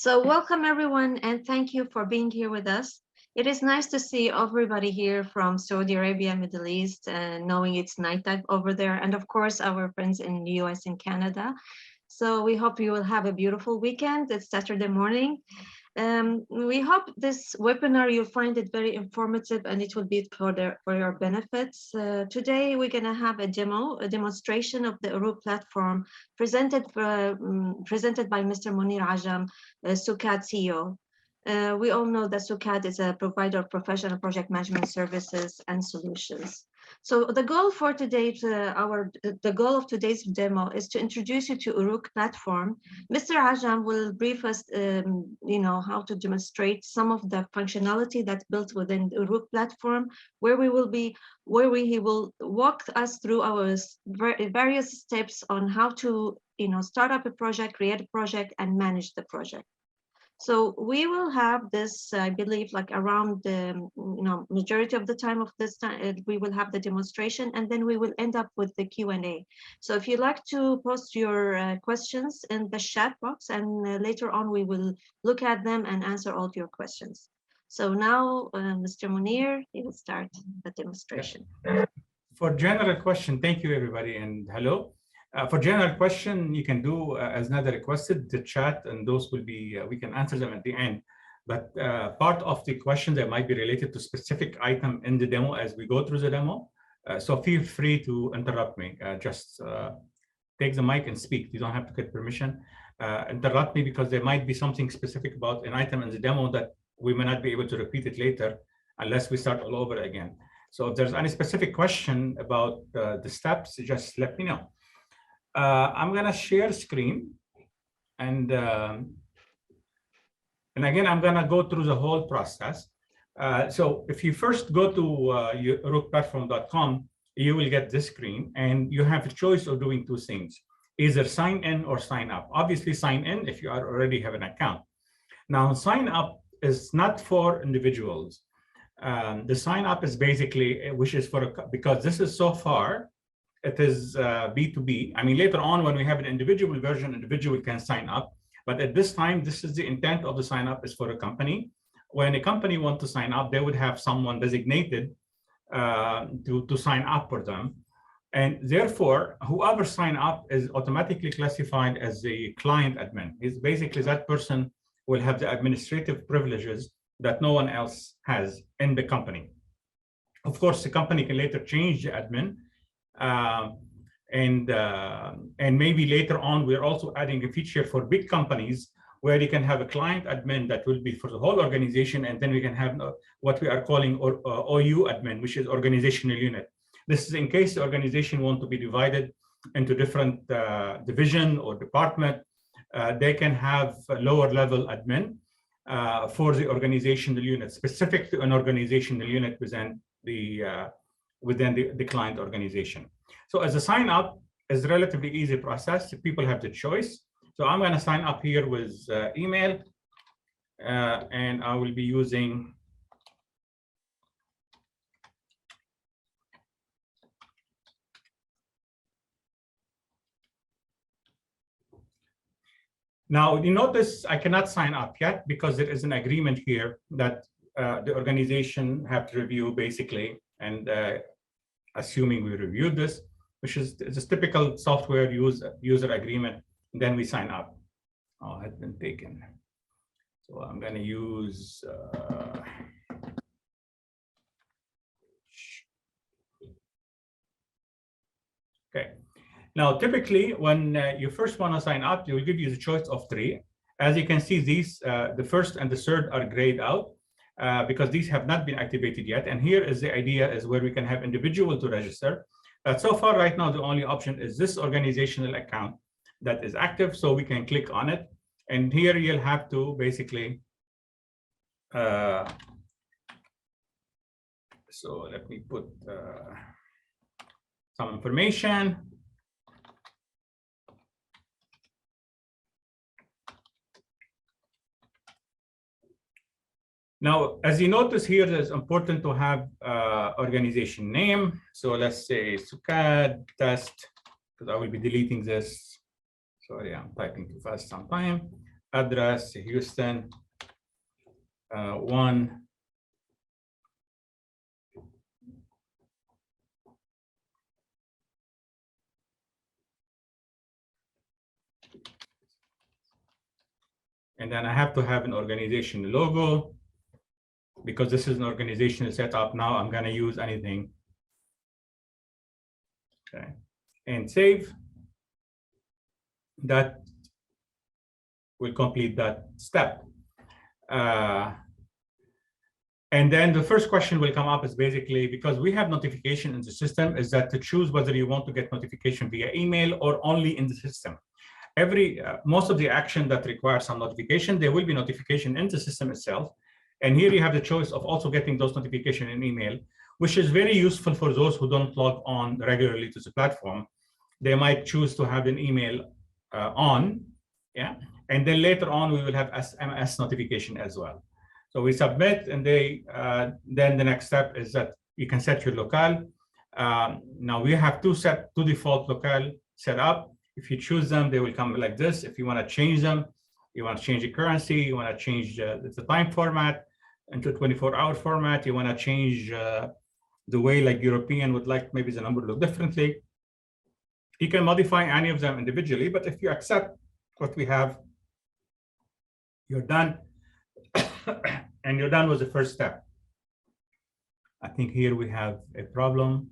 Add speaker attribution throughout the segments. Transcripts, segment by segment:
Speaker 1: So welcome everyone, and thank you for being here with us. It is nice to see everybody here from Saudi Arabia, Middle East, and knowing it's nighttime over there, and of course our friends in the US and Canada. So we hope you will have a beautiful weekend. It's Saturday morning. We hope this webinar you'll find it very informative and it will be for your benefits. Today we're going to have a demonstration of the Uruk platform presented by Mr. Munir Ajam, SUCAD CEO. We all know that SUCAD is a provider of professional project management services and solutions. So the goal for today, the goal of today's demo is to introduce you to Uruk platform. Mr. Ajam will brief us, how to demonstrate some of the functionality that's built within the Uruk platform, where he will walk us through our various steps on how to, start up a project, create a project, and manage the project. So we will have this, I believe, like around the majority of the time of this time, we will have the demonstration, and then we will end up with the Q&A. So if you'd like to post your questions in the chat box, and later on we will look at them and answer all your questions. So now, Mr. Munir, he will start the demonstration.
Speaker 2: For general question, thank you everybody, and hello. For general question, you can do, as Nada requested, the chat, and those will be, we can answer them at the end. But part of the question that might be related to specific item in the demo as we go through the demo. So feel free to interrupt me. Just take the mic and speak. You don't have to get permission. Interrupt me because there might be something specific about an item in the demo that we may not be able to repeat it later unless we start all over again. So if there's any specific question about the steps, just let me know. I'm going to share screen, and again, I'm going to go through the whole process. So if you first go to urukplatform.com, you will get this screen, and you have a choice of doing two things, either sign in or sign up. Obviously, sign in if you already have an account. Now, sign up is not for individuals. The sign up is basically, which is for, because this is so far, it is B2B. I mean, later on, when we have an individual version, individual can sign up. But at this time, this is the intent of the sign up is for a company. When a company wants to sign up, they would have someone designated to sign up for them. And therefore, whoever sign up is automatically classified as a client admin. It's basically that person will have the administrative privileges that no one else has in the company. Of course, the company can later change the admin. And maybe later on, we're also adding a feature for big companies where you can have a client admin that will be for the whole organization, and then we can have what we are calling OU admin, which is organizational unit. This is in case the organization wants to be divided into different division or department. They can have a lower level admin for the organizational unit, specific to an organizational unit within the client organization. So as a sign up is a relatively easy process. People have the choice. So I'm going to sign up here with email, and I will be using now. You notice I cannot sign up yet because there is an agreement here that the organization have to review basically, and assuming we reviewed this, which is this typical software user agreement, then we sign up. Oh, has been taken. So I'm going to use okay. Now, typically, when you first want to sign up, they will give you the choice of 3. As you can see, these the first and the third are grayed out. Because these have not been activated yet. And here is the idea is where we can have individual to register. So far right now, the only option is this organizational account that is active. So we can click on it. And here you'll have to basically, so let me put some information. Now, as you notice here, it's important to have organization name. So let's say SUCAD test, because I will be deleting this. Sorry, I'm typing too fast sometime. address Houston 1. And then I have to have an organization logo, because this is an organizational setup. Now I'm going to use anything. Okay, and save. That will complete that step. And then the first question will come up is basically, because we have notification in the system, is that to choose whether you want to get notification via email or only in the system. Most of the action that requires some notification, there will be notification in the system itself. And here you have the choice of also getting those notifications in email, which is very useful for those who don't log on regularly to the platform. They might choose to have an email on, yeah, and then later on we will have SMS notification as well. So we submit, and then the next step is that you can set your locale. Now we have two default locale set up. If you choose them, they will come like this. If you want to change them, you want to change the currency, you want to change the time format into 24-hour format, you want to change the way like European would like maybe the number to look differently. You can modify any of them individually, but if you accept what we have, you're done. And you're done with the first step. I think here we have a problem.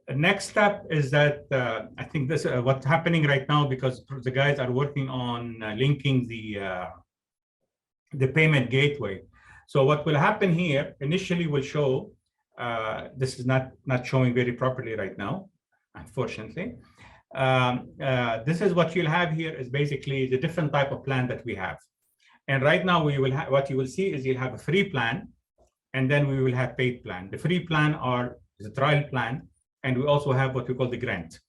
Speaker 2: The next step is that I think this what's happening right now, because the guys are working on linking the payment gateway. So what will happen here initially will show, this is not showing very properly right now, unfortunately. This is what you'll have here is basically the different type of plan that we have. And right now we will what you will see is you'll have a free plan, and then we will have paid plan. The free plan are the trial plan, and we also have what we call the grant.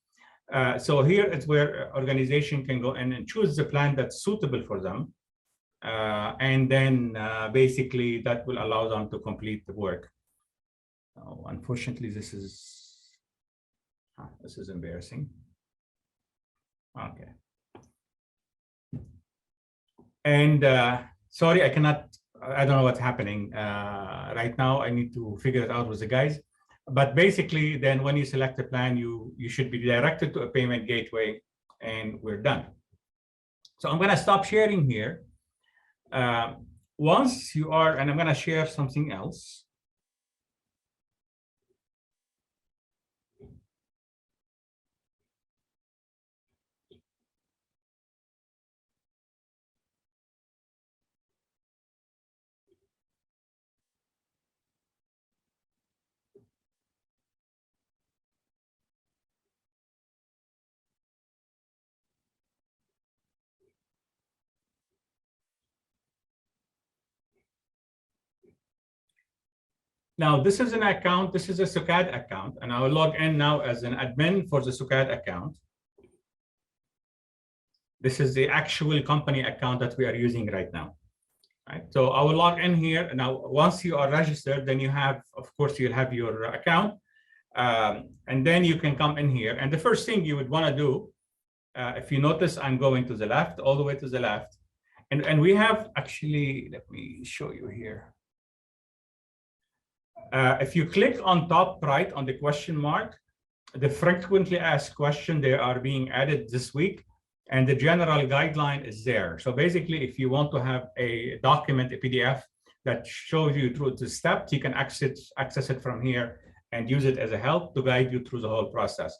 Speaker 2: So here is where organization can go and choose the plan that's suitable for them. And then basically that will allow them to complete the work. Oh, unfortunately, this is embarrassing. Okay. And sorry, I don't know what's happening right now. I need to figure it out with the guys. But basically, then when you select a plan, you should be directed to a payment gateway, and we're done. So I'm going to stop sharing here. Once you are, and I'm going to share something else. Now, this is an account. This is a SUCAD account, and I will log in now as an admin for the SUCAD account. This is the actual company account that we are using right now. Right? So I will log in here. Now, once you are registered, then you have, of course, you'll have your account, and then you can come in here. And the first thing you would want to do, if you notice, I'm going to the left, all the way to the left, and we have actually. Let me show you here. If you click on top right on the question mark, the frequently asked question, they are being added this week, and the general guideline is there. So basically, if you want to have a document, a PDF that shows you through the steps, you can access it from here and use it as a help to guide you through the whole process.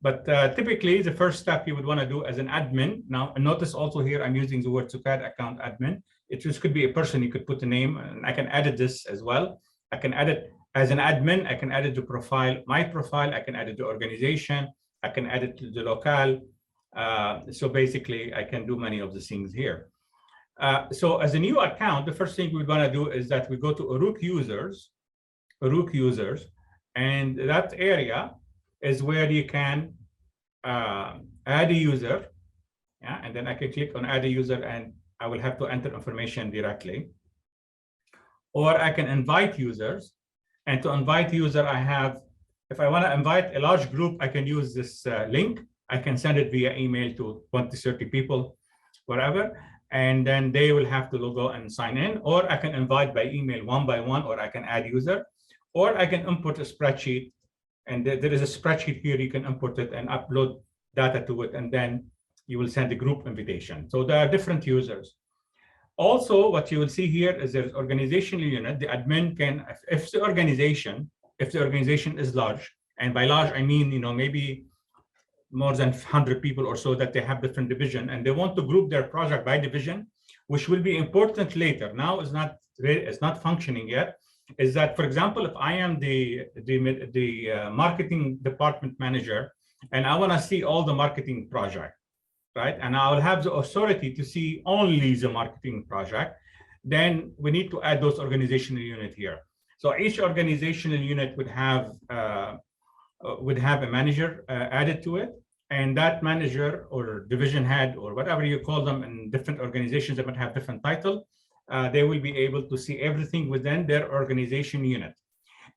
Speaker 2: But typically, the first step you would want to do as an admin. Now, notice also here, I'm using the word SUCAD account admin. It just could be a person. You could put a name, and I can edit this as well. I can edit as an admin. I can edit the profile, my profile. I can edit the organization. I can edit the locale. So basically, I can do many of the things here. So as a new account, the first thing we're going to do is that we go to Uruk users, and that area is where you can add a user. Yeah, and then I can click on add a user, and I will have to enter information directly. Or I can invite users, and to invite user, I have, if I want to invite a large group, I can use this link. I can send it via email to 20, 30 people, whatever. and then they will have to go and sign in, or I can invite by email one by one, or I can add user, or I can import a spreadsheet, and there is a spreadsheet here, you can import it and upload data to it, and then you will send a group invitation. So there are different users. Also, what you will see here is there's organizational unit. The admin can, if the organization is large, and by large, I mean, maybe more than 100 people or so, that they have different division, and they want to group their project by division, which will be important later. Now it's not functioning yet. Is that, for example, if I am the marketing department manager, and I want to see all the marketing project, right? And I will have the authority to see only the marketing project, then we need to add those organizational unit here. So each organizational unit would have a manager added to it, and that manager or division head or whatever you call them in different organizations that might have different title, they will be able to see everything within their organization unit.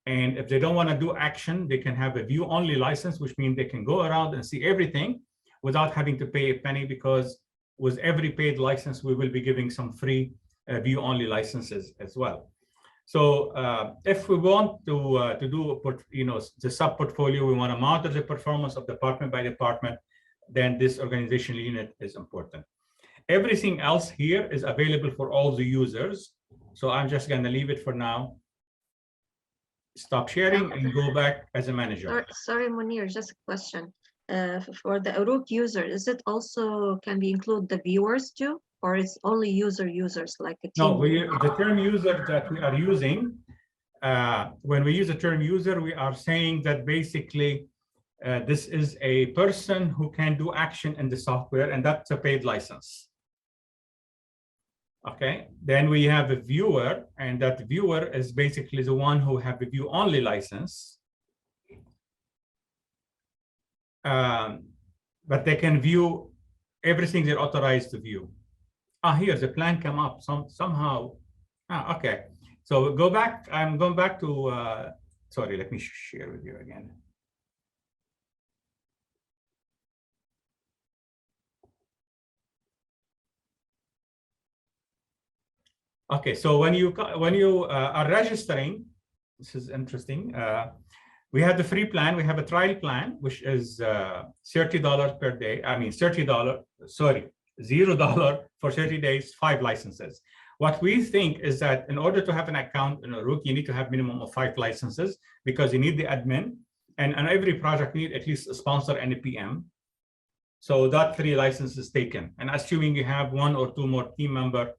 Speaker 2: And if they don't want to do action, they can have a view-only license, which means they can go around and see everything without having to pay a penny, because with every paid license, we will be giving some free view-only licenses as well. So if we want to do the sub-portfolio, we want to monitor the performance of department by department, then this organizational unit is important. Everything else here is available for all the users. So I'm just going to leave it for now. Stop sharing and go back as a manager.
Speaker 1: Sorry, Munir, just a question. For the Uruk user, is it also, can we include the viewers too? Or it's only users like a team?
Speaker 2: No, the term user that we are using, when we use the term user, we are saying that basically this is a person who can do action in the software, and that's a paid license. Okay, then we have a viewer, and that viewer is basically the one who have a view-only license. But they can view everything they're authorized to view. Here the plan come up somehow. Okay, so go back. I'm going back to, sorry, let me share with you again. Okay, so when you are registering, this is interesting. We have the free plan. We have a trial plan, which is $30 per day. I mean, $30, sorry, $0 for 30 days, 5 licenses. What we think is that in order to have an account in Uruk, you need to have minimum of 5 licenses, because you need the admin, and on every project you need at least a sponsor and a PM. So that 3 licenses taken, and assuming you have 1 or 2 more team member,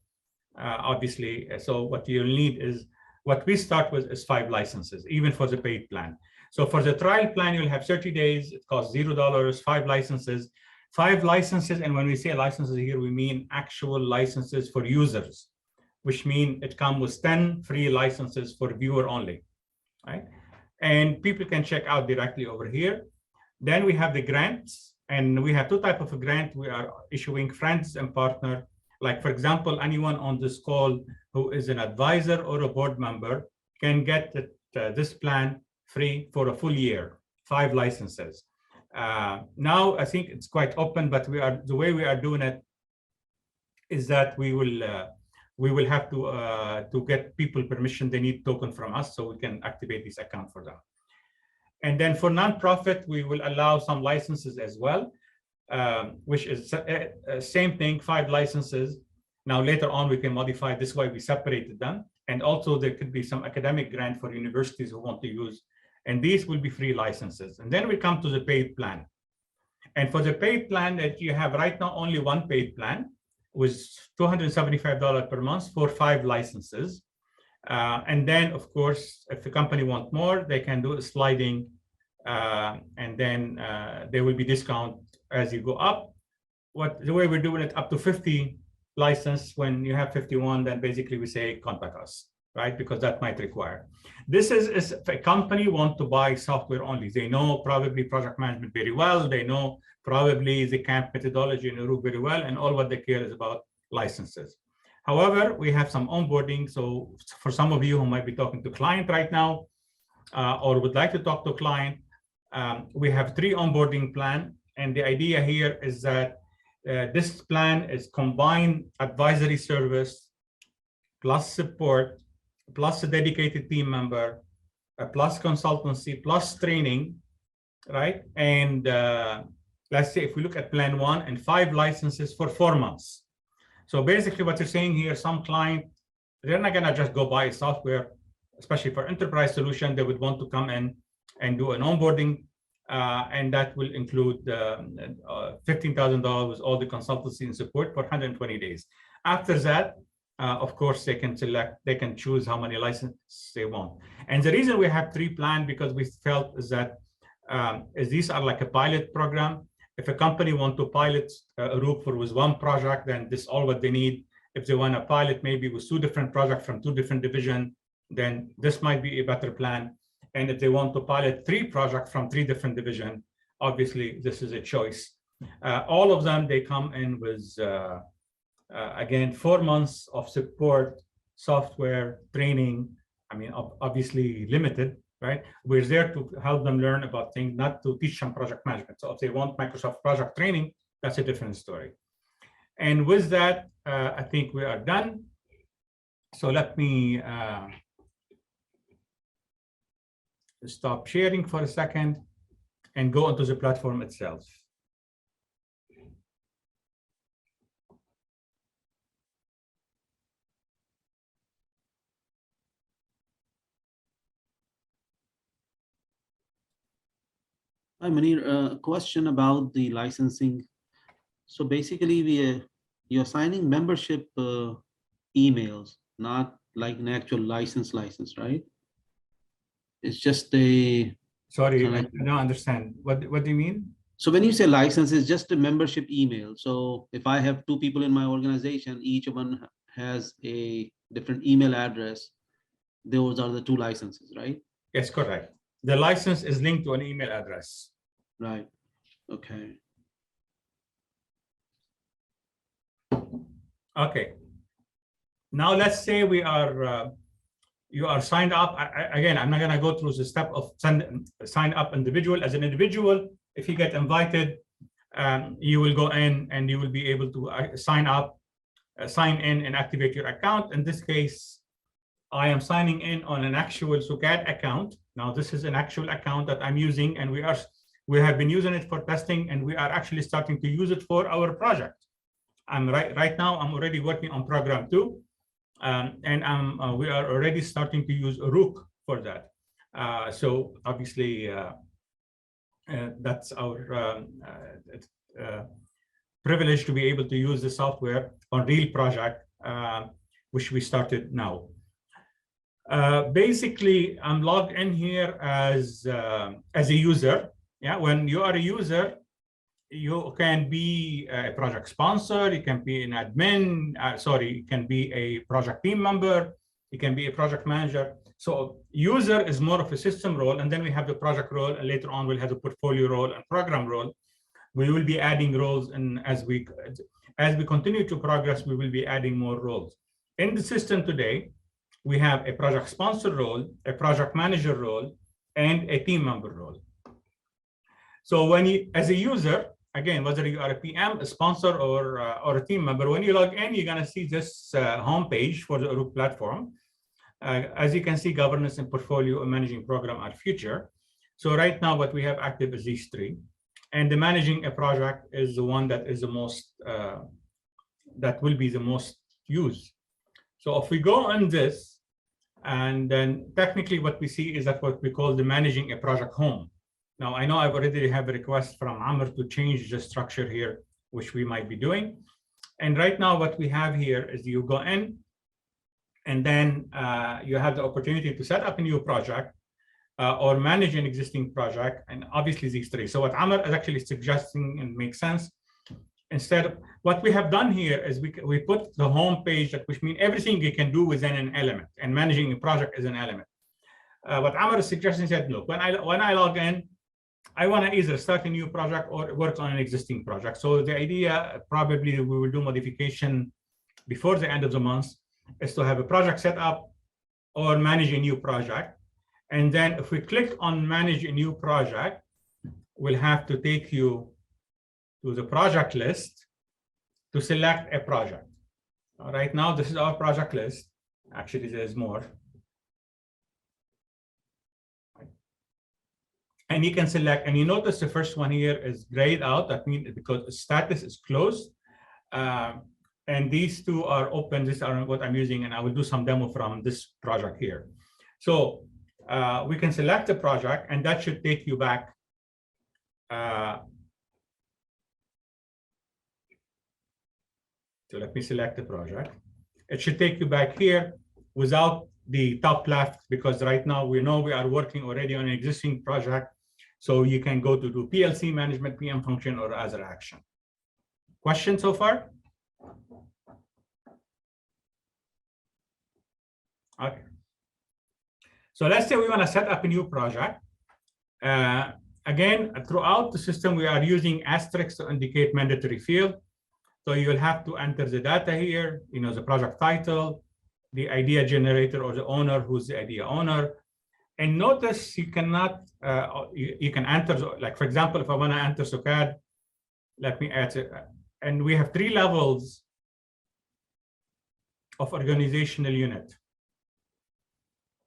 Speaker 2: obviously. So what you'll need is, what we start with is 5 licenses, even for the paid plan. So for the trial plan, you'll have 30 days. It costs $0, 5 licenses. 5 licenses, and when we say licenses here, we mean actual licenses for users, which mean it comes with 10 free licenses for viewer only, right? And people can check out directly over here. Then we have the grants, and we have 2 types of grant. We are issuing friends and partner. Like, for example, anyone on this call who is an advisor or a board member can get this plan free for a full year, 5 licenses. Now, I think it's quite open, but the way we are doing it is that we will have to get people permission. They need token from us so we can activate this account for them. And then for nonprofit, we will allow some licenses as well, which is same thing, 5 licenses. Now, later on, we can modify this way. We separated them. And also, there could be some academic grant for universities who want to use, and these will be free licenses. And then we come to the paid plan. And for the paid plan that you have right now, only 1 paid plan with $275 per month for 5 licenses. And then, of course, if the company wants more, they can do a sliding, and then there will be discount as you go up. The way we're doing it, up to 50 license. When you have 51, then basically we say contact us, right? Because that might require. This is if a company want to buy software only. They know probably project management very well. They know probably the camp methodology in Uruk very well, and all what they care is about licenses. However, we have some onboarding. So for some of you who might be talking to client right now, or would like to talk to client, we have 3 onboarding plan. And the idea here is that This plan is combined advisory service plus support, plus a dedicated team member, plus consultancy, plus training, right? And let's say if we look at plan 1 and 5 licenses for 4 months. So basically what you're saying here, some client, they're not gonna just go buy software, especially for enterprise solution. They would want to come in and do an onboarding, and that will include $15,000 with all the consultancy and support for 120 days. After that, of course, they can choose how many licenses they want. And the reason we have 3 planned, because we felt is that these are like a pilot program. If a company want to pilot Uruk with 1 project, then this is all what they need. If they want to pilot maybe with 2 different projects from 2 different divisions, then this might be a better plan. And if they want to pilot 3 projects from 3 different divisions, obviously this is a choice. All of them, they come in with, again, 4 months of support, software, training. I mean, obviously limited, right? We're there to help them learn about things, not to teach them project management. So if they want Microsoft project training, that's a different story. And with that, I think we are done. So let me stop sharing for a second and go into the platform itself.
Speaker 3: Hi, Munir, a question about the licensing. So basically, you're signing membership emails, not like an actual license, right? It's just a...
Speaker 2: Sorry, I don't understand. What do you mean?
Speaker 3: So when you say license, it's just a membership email. So if I have 2 people in my organization, each one has a different email address, those are the 2 licenses, right?
Speaker 2: Yes, correct. The license is linked to an email address.
Speaker 3: Right. Okay.
Speaker 2: Okay. Now let's say we are you are signed up. Again, I'm not going to go through the step of sign up individual. As an individual, if you get invited, you will go in and you will be able to sign up, sign in and activate your account. In this case, I am signing in on an actual SUCAD account. Now this is an actual account that I'm using, and we have been using it for testing, and we are actually starting to use it for our project. Right now I'm already working on program 2, and we are already starting to use Uruk for that. So obviously that's our privilege to be able to use the software on real project, which we started now. Basically, I'm logged in here as a user. Yeah, when you are a user, you can be a project sponsor, you can be an admin, you can be a project team member, you can be a project manager. So user is more of a system role, and then we have the project role, and later on we'll have the portfolio role and program role. We will be adding roles, and as we continue to progress, we will be adding more roles. In the system today, we have a project sponsor role, a project manager role, and a team member role. So when you, as a user, again, whether you are a PM, a sponsor, or a team member, when you log in, you're going to see this homepage for the Uruk platform. As you can see, governance and portfolio and managing program are future. So right now, what we have active is these 3. And the managing a project is the one that is the most, that will be the most used. So if we go on this, and then technically what we see is that what we call the managing a project home. Now, I know I've already have a request from Amr to change the structure here, which we might be doing. And right now, what we have here is you go in, and then you have the opportunity to set up a new project or manage an existing project, and obviously these 3. So what Amr is actually suggesting, and makes sense, instead of what we have done here is we put the home page, which means everything you can do within an element, and managing a project is an element. What Amr is suggesting said, look, when I log in, I want to either start a new project or work on an existing project. So the idea, probably we will do modification before the end of the month, is to have a project set up or manage a new project. And then if we click on manage a new project, we'll have to take you to the project list. to select a project. Right now, this is our project list. Actually, there's more. And you can select, and you notice the first one here is grayed out. That means because the status is closed. And these two are open. These are what I'm using, and I will do some demo from this project here. So we can select the project, and that should take you back. So let me select the project. It should take you back here without the top left, because right now we know we are working already on an existing project. So you can go to do PLC management, PM function, or other action. Question so far? Okay. So let's say we want to set up a new project. Again, throughout the system, we are using asterisks to indicate mandatory field. So you'll have to enter the data here, the project title, the idea generator or the owner, who's the idea owner. And notice you cannot, you can enter, like for example, if I want to enter SOCAD, let me add it. And we have 3 levels of organizational unit.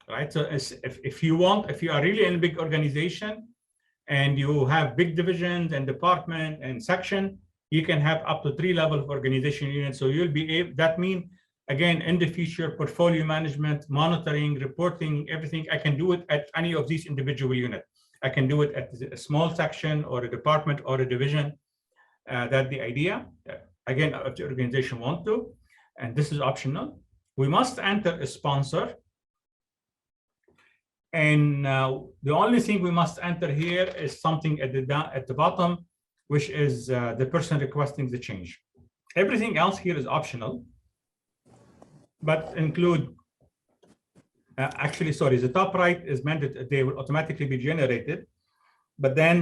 Speaker 2: Right, so if you are really in a big organization and you have big divisions and department and section, you can have up to 3 levels of organization units. So you'll be able, that means, again, in the future, portfolio management, monitoring, reporting, everything, I can do it at any of these individual units. I can do it at a small section or a department or a division. That's the idea. Again, if the organization wants to, and this is optional. We must enter a sponsor. And the only thing we must enter here is something at the bottom, which is the person requesting the change. Everything else here is optional, but include, actually, sorry, the top right is meant that they will automatically be generated, but then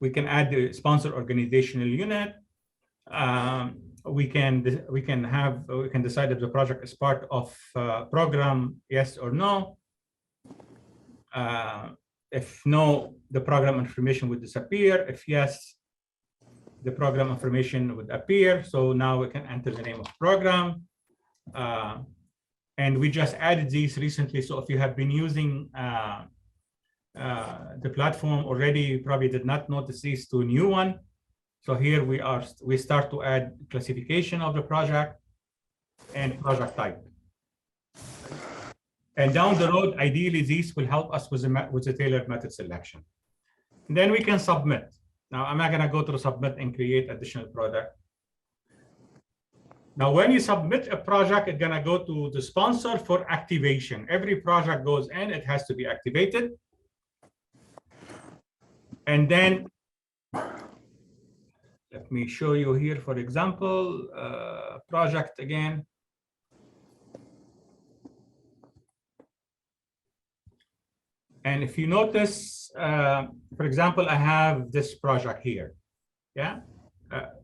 Speaker 2: we can add the sponsor organizational unit. We can decide if the project is part of program, yes or no. If no, the program information would disappear. If yes, the program information would appear. So now we can enter the name of program. And we just added these recently. So if you have been using the platform already, you probably did not notice these 2 new ones. So here we start to add classification of the project and project type. And down the road, ideally, these will help us with the tailored method selection. And then we can submit. Now, I'm not going to go to submit and create additional product. Now, when you submit a project, it's going to go to the sponsor for activation. Every project goes in, it has to be activated. And then, let me show you here, for example, project again. And if you notice, for example, I have this project here. Yeah.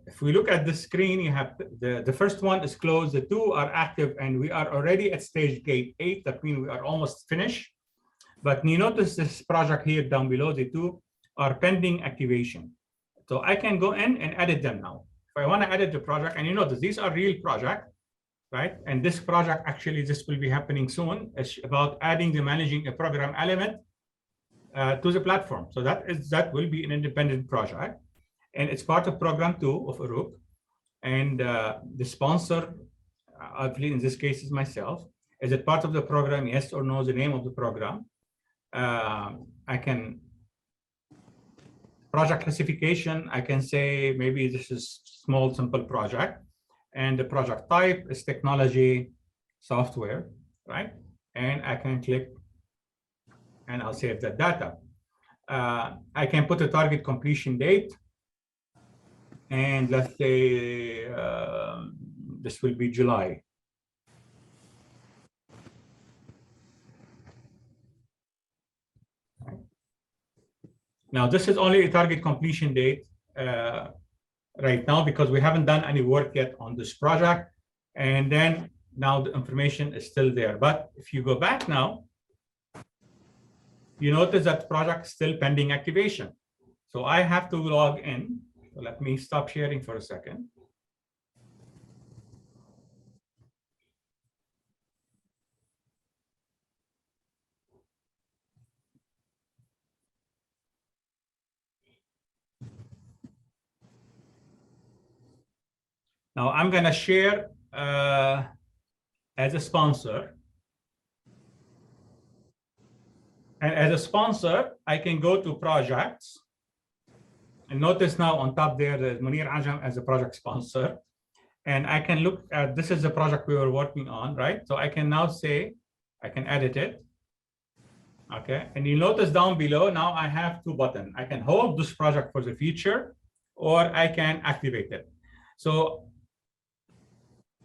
Speaker 2: If we look at the screen, you have the first one is closed, the 2 are active, and we are already at stage gate 8. That means we are almost finished. But you notice this project here down below, the 2 are pending activation. So I can go in and edit them now. If I want to edit the project, and you notice these are real projects, right? And this project, actually, this will be happening soon. It's about adding the managing a program element to the platform. So that will be an independent project. And it's part of program 2 of Uruk. And the sponsor, obviously in this case is myself. Is it part of the program? Yes or no, the name of the program. I can, project classification, I can say maybe this is small, simple project. And the project type is technology, software, right? And I can click and I'll save that data. I can put a target completion date. And let's say this will be July. Now, this is only a target completion date right now because we haven't done any work yet on this project. And then now the information is still there. But if you go back now, you notice that project is still pending activation. So I have to log in. So let me stop sharing for a second. Now I'm going to share as a sponsor. And as a sponsor, I can go to projects. And notice now on top there, there's Munir Ajam as a project sponsor. And I can look at, this is the project we were working on, right? So I can now say, I can edit it. Okay, and you notice down below, now I have two buttons. I can hold this project for the future, or I can activate it. So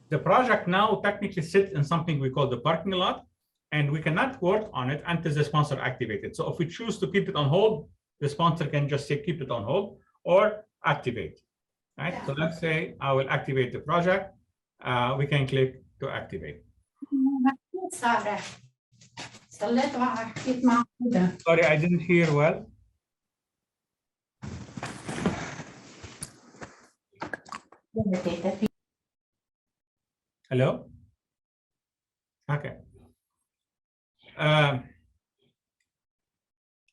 Speaker 2: the project now technically sits in something we call the parking lot, and we cannot work on it until the sponsor activates it. So if we choose to keep it on hold, the sponsor can just say keep it on hold or activate, right? Yeah. So let's say I will activate the project. We can click to activate. Sorry, I didn't hear well. Hello? Okay.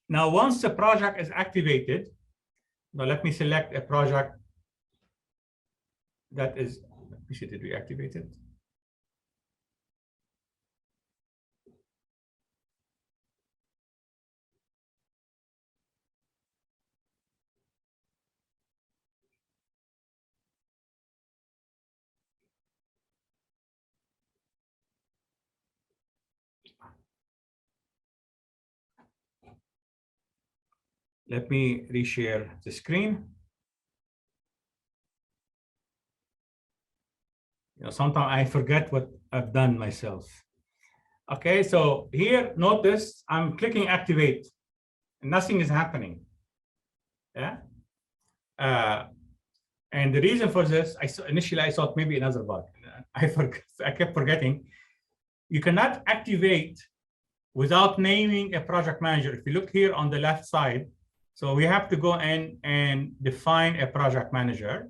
Speaker 2: Now, once the project is activated, now let me select a project that is, let me see, did we activate it? Let me reshare the screen. Sometimes I forget what I've done myself. Okay, so here, notice I'm clicking activate, and nothing is happening. Yeah. And the reason for this, initially I thought maybe another bug. I kept forgetting. You cannot activate without naming a project manager. If you look here on the left side, so we have to go in and define a project manager,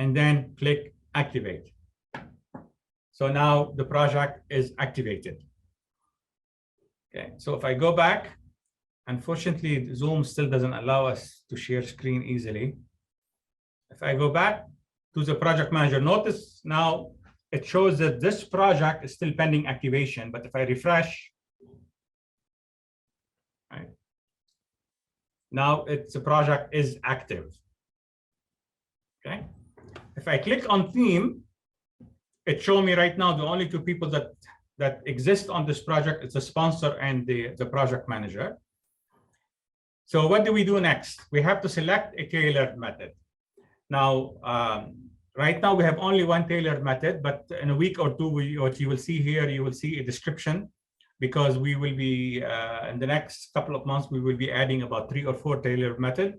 Speaker 2: and then click activate. So now the project is activated. Okay, so if I go back, unfortunately, Zoom still doesn't allow us to share screen easily. If I go back to the project manager, notice now it shows that this project is still pending activation, but if I refresh, right, now the project is active. Okay. If I click on theme, it shows me right now the only two people that exist on this project is the sponsor and the project manager. So what do we do next? We have to select a tailored method. Now, right now we have only one tailored method, but in a week or two, what you will see here, you will see a description, because we will be, in the next couple of months, we will be adding about 3 or 4 tailored methods.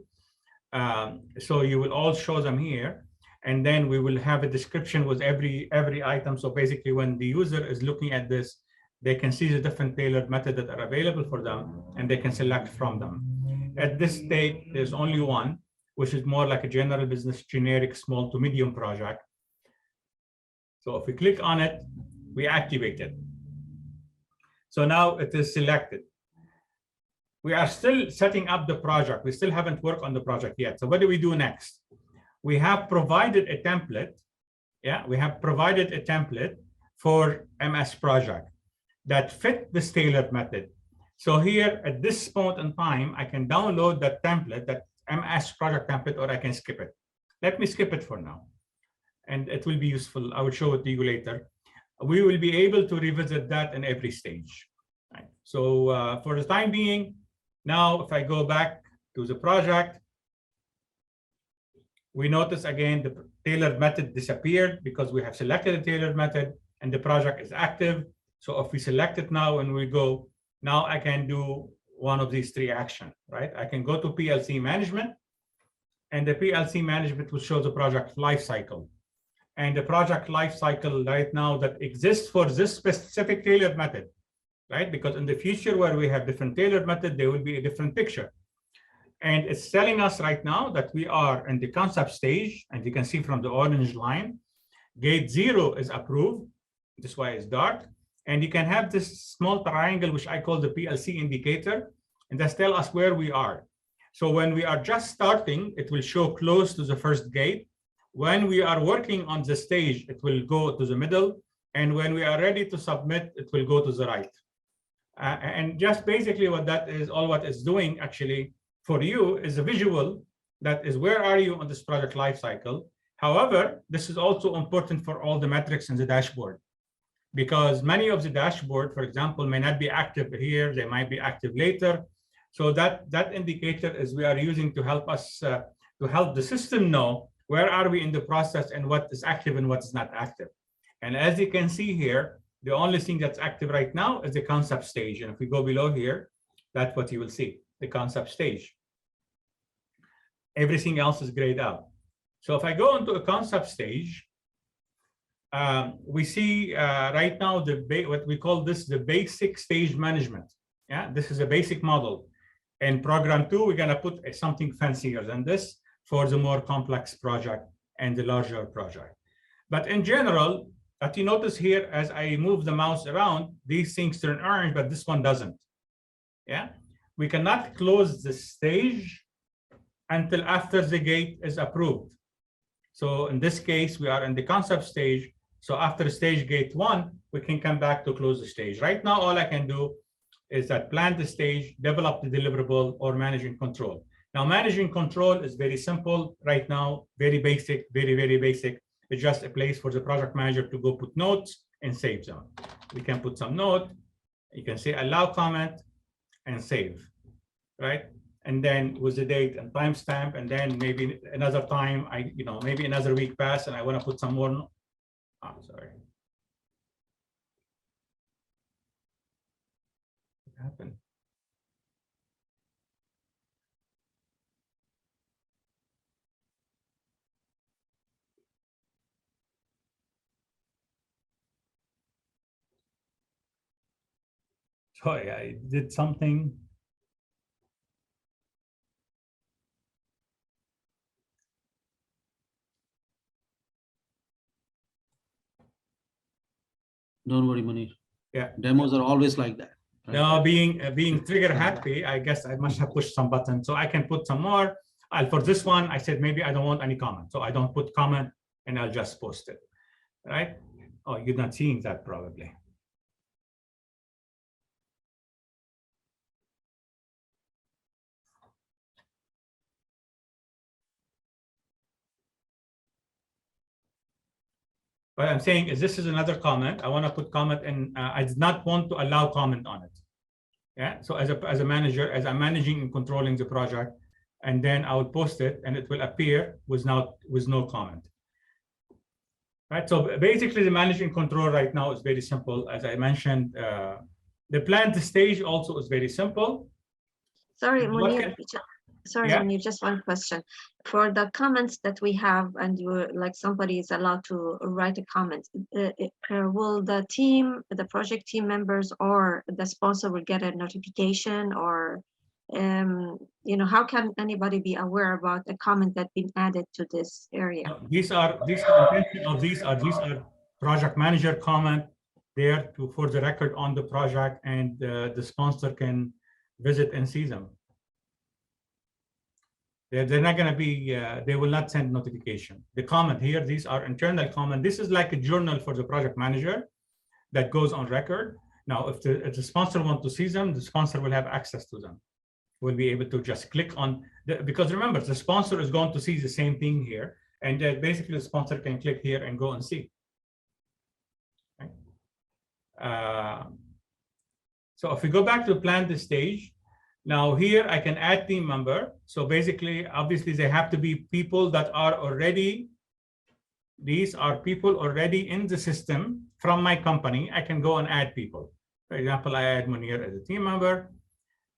Speaker 2: So you will all show them here. And then we will have a description with every item. So basically, when the user is looking at this, they can see the different tailored methods that are available for them, and they can select from them. At this stage, there's only one, which is more like a general business, generic, small to medium project. So if we click on it, we activate it. So now it is selected. We are still setting up the project. We still haven't worked on the project yet. So what do we do next? We have provided a template. Yeah, we have provided a template for MS project that fit this tailored method. So here at this point in time, I can download that template, that MS project template, or I can skip it. Let me skip it for now. And it will be useful. I will show it to you later. We will be able to revisit that in every stage. Right. So for the time being, now if I go back to the project, we notice again the tailored method disappeared because we have selected a tailored method and the project is active. So if we select it now and we go, now I can do one of these 3 actions, right? I can go to PLC management, and the PLC management will show the project lifecycle. And the project lifecycle right now that exists for this specific tailored method, right? Because in the future where we have different tailored method, there will be a different picture. And it's telling us right now that we are in the concept stage, and you can see from the orange line, gate 0 is approved. This is why it's dark. And you can have this small triangle, which I call the PLC indicator, and that's tell us where we are. So when we are just starting, it will show close to the first gate. When we are working on the stage, it will go to the middle. And when we are ready to submit, it will go to the right. And just basically what that is, all what it's doing actually for you is a visual that is where are you on this project lifecycle. However, this is also important for all the metrics in the dashboard, because many of the dashboard, for example, may not be active here, they might be active later. So that indicator is we are using to help us, to help the system know where are we in the process and what is active and what is not active. And as you can see here, the only thing that's active right now is the concept stage. And if we go below here, that's what you will see, the concept stage. Everything else is grayed out. So if I go into a concept stage, we see right now what we call this the basic stage management. Yeah, this is a basic model. In program 2, we're going to put something fancier than this for the more complex project and the larger project. But in general, that you notice here, as I move the mouse around, these things turn orange, but this one doesn't. Yeah, we cannot close the stage until after the gate is approved. So in this case, we are in the concept stage. So after stage gate 1, we can come back to close the stage. Right now, all I can do is that plan the stage, develop the deliverable, or managing control. Now, managing control is very simple right now, very basic, very, very basic. It's just a place for the project manager to go put notes and save them. We can put some note. You can say allow comment and save, right? And then with the date and timestamp, and then maybe another time, maybe another week pass, and I want to put some more. Oh, sorry. What happened? Sorry, I did something.
Speaker 3: Don't worry, Munir.
Speaker 2: Yeah.
Speaker 3: Demos are always like that.
Speaker 2: Right? Now, being trigger happy, I guess I must have pushed some button. So I can put some more. For this one, I said maybe I don't want any comment. So I don't put comment and I'll just post it. Right? Oh, you're not seeing that probably. What I'm saying is this is another comment. I want to put comment and I did not want to allow comment on it. Yeah. So as a manager, as I'm managing and controlling the project, and then I would post it and it will appear with no comment. Right. So basically the managing control right now is very simple. As I mentioned, the plan to stage also is very simple.
Speaker 1: Sorry, Munir. Sorry, yeah. Munir, just one question. For the comments that we have, and like somebody is allowed to write a comment, will the team, the project team members, or the sponsor will get a notification, or how can anybody be aware about a comment that's been added to this area?
Speaker 2: These are project manager comment there for the record on the project, and the sponsor can visit and see them. They're not going to be, they will not send notification. The comment here, these are internal comment. This is like a journal for the project manager that goes on record. Now, if the sponsor wants to see them, the sponsor will have access to them. Will be able to just click on, because remember, the sponsor is going to see the same thing here. And basically the sponsor can click here and go and see. Okay. So if we go back to plan the stage, now here I can add team member. So basically, obviously they have to be people that are already, these are people already in the system from my company. I can go and add people. For example, I add Munir as a team member.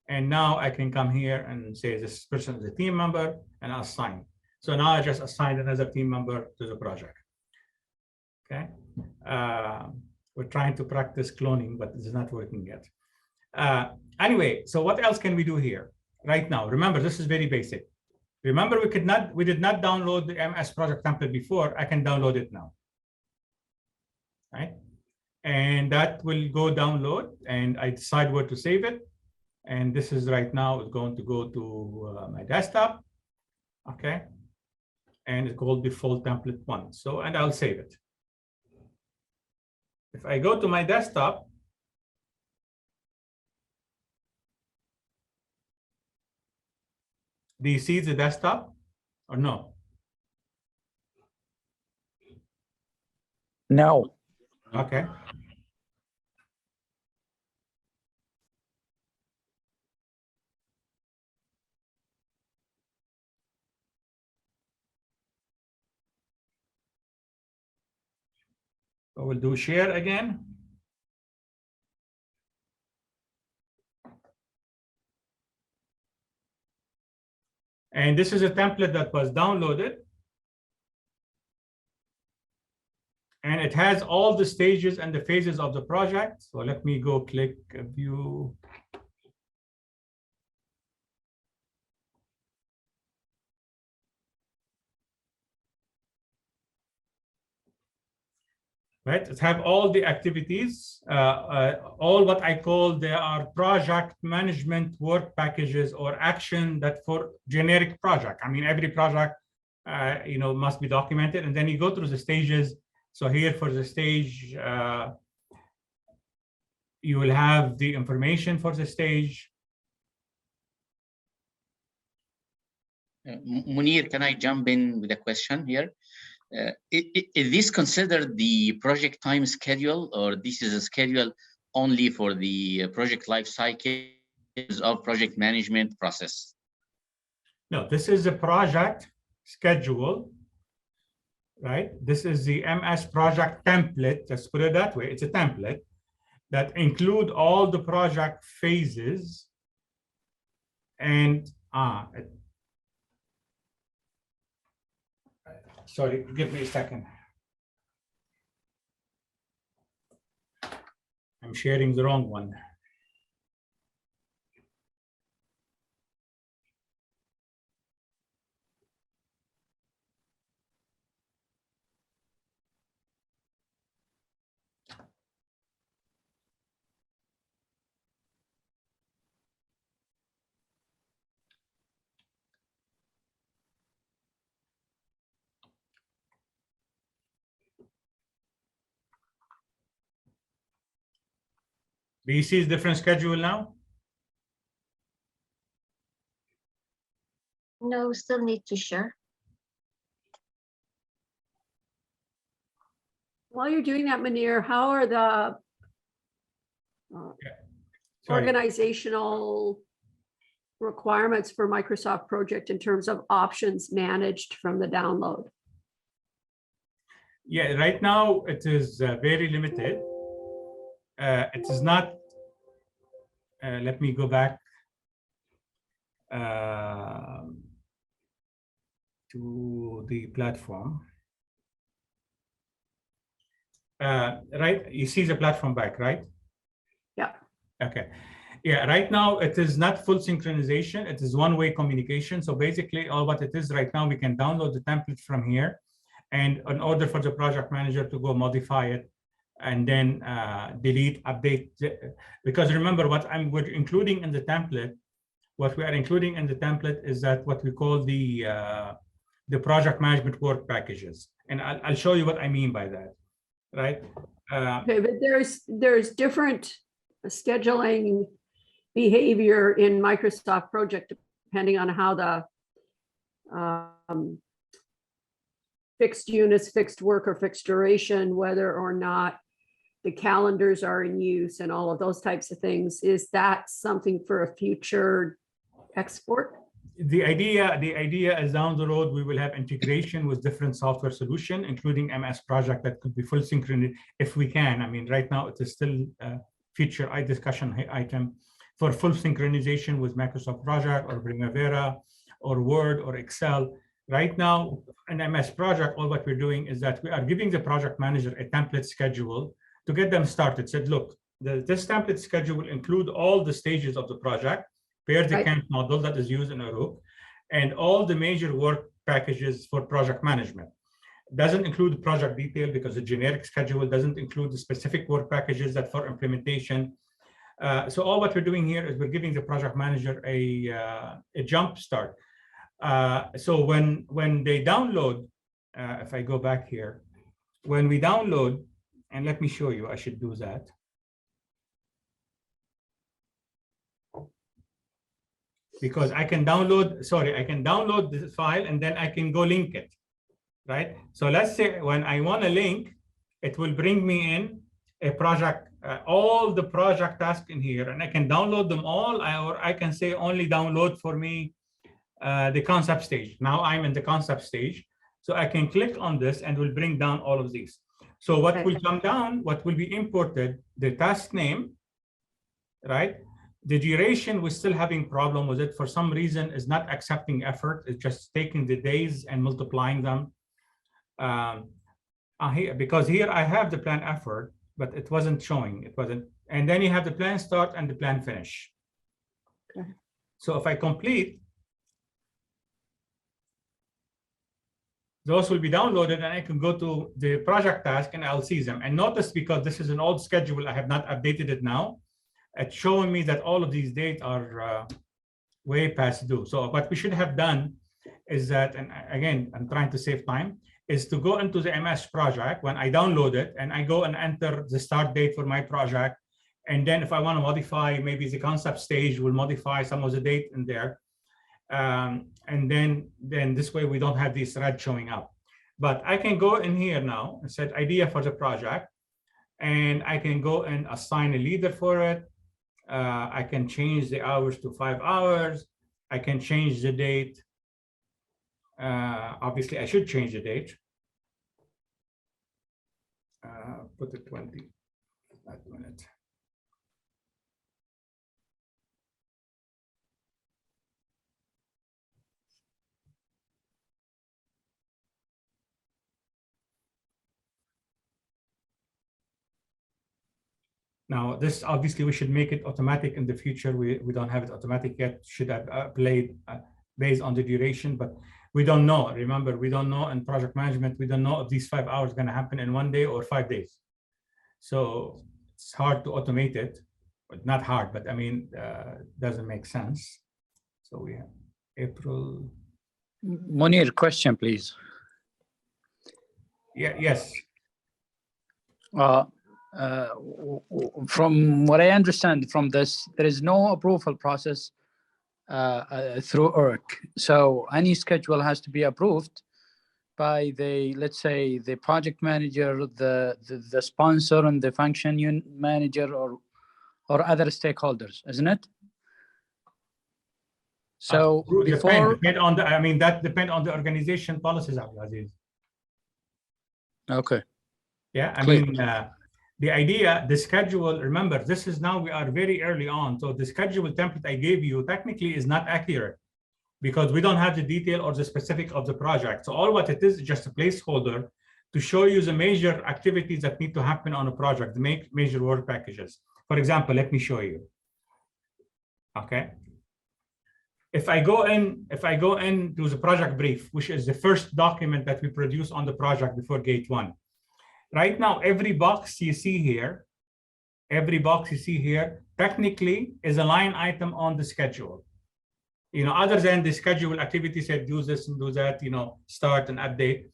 Speaker 2: And now I can come here and say this person is a team member and assign. So now I just assigned another team member to the project. Okay. We're trying to practice cloning, but it's not working yet. Anyway, so what else can we do here right now? Remember, this is very basic. Remember, we did not download the MS project template before. I can download it now. Right? And that will go download, and I decide where to save it. And this is right now, it's going to go to my desktop, okay? And it's called Default Template 1. So, and I'll save it. If I go to my desktop, do you see the desktop or no?
Speaker 4: No.
Speaker 2: Okay. So we'll do share again. And this is a template that was downloaded. And it has all the stages and the phases of the project. So let me go click view. Right, it have all the activities, all what I call there are project management work packages or action that for generic project. I mean, every project, must be documented, and then you go through the stages. So here for the stage, you will have the information for the stage.
Speaker 5: Munir, can I jump in with a question here? Is this considered the project time schedule, or this is a schedule only for the project life cycle of project management process?
Speaker 2: No, this is a project schedule, right? This is the MS project template. Let's put it that way. It's a template that include all the project phases and sorry, give me a second. I'm sharing the wrong one. Do you see a different schedule now?
Speaker 1: No, still need to share.
Speaker 6: While you're doing that, Munir, how are the organizational requirements for Microsoft Project in terms of options managed from the download?
Speaker 2: Yeah, right now it is very limited. It is not, let me go back to the platform. Right, you see the platform back, right?
Speaker 6: Yeah.
Speaker 2: Okay. Yeah, right now it is not full synchronization. It is one-way communication. So basically all what it is right now, we can download the template from here. And in order for the project manager to go modify it and then delete, update, because remember what we're including in the template, what we are including in the template is that what we call the project management work packages. And I'll show you what I mean by that, right?
Speaker 6: Okay, but there's different scheduling behavior in Microsoft Project depending on how the fixed units, fixed work, or fixed duration, whether or not the calendars are in use and all of those types of things. Is that something for a future export?
Speaker 2: The idea is down the road, we will have integration with different software solution, including MS Project that could be full synchronous if we can. I mean, right now it is still a feature discussion item for full synchronization with Microsoft Project or Primavera or Word or Excel. Right now, in MS Project, all what we're doing is that we are giving the project manager a template schedule to get them started. Said, look, this template schedule will include all the stages of the project, per the Gantt model that is used in Uruk, and all the major work packages for project management. Doesn't include project detail because the generic schedule doesn't include the specific work packages that for implementation. So all what we're doing here is we're giving the project manager a jump start. So when they download, if I go back here, when we download, and let me show you, I should do that. Because I can download, sorry, I can download this file and then I can go link it, right? So let's say when I want to link, it will bring me in a project, all the project tasks in here, and I can download them all, or I can say only download for me the concept stage. Now I'm in the concept stage. So I can click on this and will bring down all of these. So what will come down, what will be imported, the task name, right? The duration, we're still having problem with it. For some reason, is not accepting effort. It's just taking the days and multiplying them. Because here I have the plan effort, but it wasn't showing. It wasn't. And then you have the plan start and the plan finish.
Speaker 6: Okay.
Speaker 2: So if I complete, those will be downloaded and I can go to the project task and I'll see them. And notice, because this is an old schedule, I have not updated it now. It's showing me that all of these dates are way past due. So what we should have done is that, and again, I'm trying to save time, is to go into the MS project when I download it and I go and enter the start date for my project. And then if I want to modify, maybe the concept stage will modify some of the date in there. And then this way we don't have these threads showing up. But I can go in here now and set idea for the project, and I can go and assign a leader for it. I can change the hours to 5 hours. I can change the date. Obviously, I should change the date. Put it 20 that minute. Now, this obviously we should make it automatic in the future. We don't have it automatic yet. Should have played based on the duration, but we don't know. Remember, we don't know in project management. We don't know if these 5 hours are going to happen in 1 day or 5 days. So it's hard to automate it. But not hard, but I mean, doesn't make sense. So we have April.
Speaker 4: Munir, question, please.
Speaker 2: Yeah. Yes.
Speaker 4: From what I understand from this, there is no approval process through Uruk. So any schedule has to be approved by the, let's say, the project manager, the sponsor, and the function unit manager, or other stakeholders, isn't it? So before
Speaker 2: depend on the, I mean, that depend on the organization policies, Abdulaziz.
Speaker 4: Okay.
Speaker 2: Yeah, I
Speaker 4: Clear.
Speaker 2: mean, the idea, the schedule, remember, this is now, we are very early on. So the schedule template I gave you technically is not accurate because we don't have the detail or the specific of the project. So all what it is just a placeholder to show you the major activities that need to happen on a project, the major work packages. For example, let me show you. Okay. If I go in to the project brief, which is the first document that we produce on the project before gate 1. Right now, every box you see here, technically is a line item on the schedule. You know, other than the schedule activity said do this and do that, you know, start and update.